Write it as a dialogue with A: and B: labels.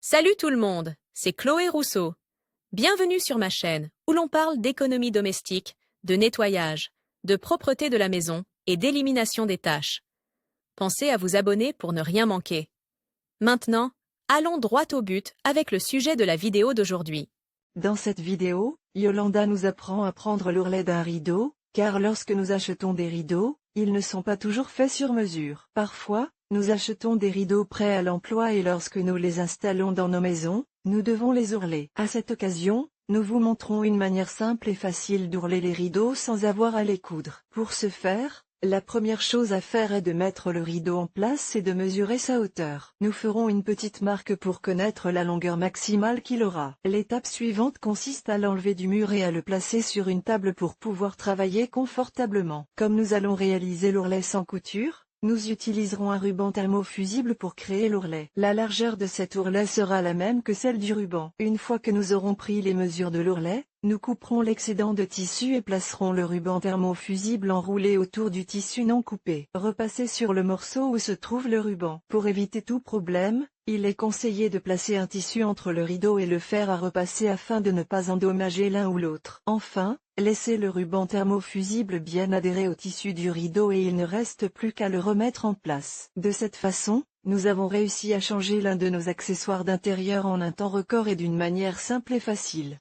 A: Salut tout le monde, c'est Chloé Rousseau. Bienvenue sur ma chaîne où l'on parle d'économie domestique, de nettoyage, de propreté de la maison et d'élimination des tâches. Pensez à vous abonner pour ne rien manquer. Maintenant, allons droit au but avec le sujet de la vidéo d'aujourd'hui.
B: Dans cette vidéo, Yolanda nous apprend à prendre l'ourlet d'un rideau, car lorsque nous achetons des rideaux, ils ne sont pas toujours faits sur mesure. Parfois, nous achetons des rideaux prêts à l'emploi et lorsque nous les installons dans nos maisons, nous devons les ourler. À cette occasion, nous vous montrons une manière simple et facile d'ourler les rideaux sans avoir à les coudre. Pour ce faire, la première chose à faire est de mettre le rideau en place et de mesurer sa hauteur. Nous ferons une petite marque pour connaître la longueur maximale qu'il aura. L'étape suivante consiste à l'enlever du mur et à le placer sur une table pour pouvoir travailler confortablement. Comme nous allons réaliser l'ourlet sans couture, nous utiliserons un ruban thermofusible pour créer l'ourlet. La largeur de cet ourlet sera la même que celle du ruban. Une fois que nous aurons pris les mesures de l'ourlet, nous couperons l'excédent de tissu et placerons le ruban thermofusible enroulé autour du tissu non coupé. Repassez sur le morceau où se trouve le ruban. Pour éviter tout problème, il est conseillé de placer un tissu entre le rideau et le fer à repasser afin de ne pas endommager l'un ou l'autre. Enfin, laissez le ruban thermofusible bien adhérer au tissu du rideau et il ne reste plus qu'à le remettre en place. De cette façon, nous avons réussi à changer l'un de nos accessoires d'intérieur en un temps record et d'une manière simple et facile.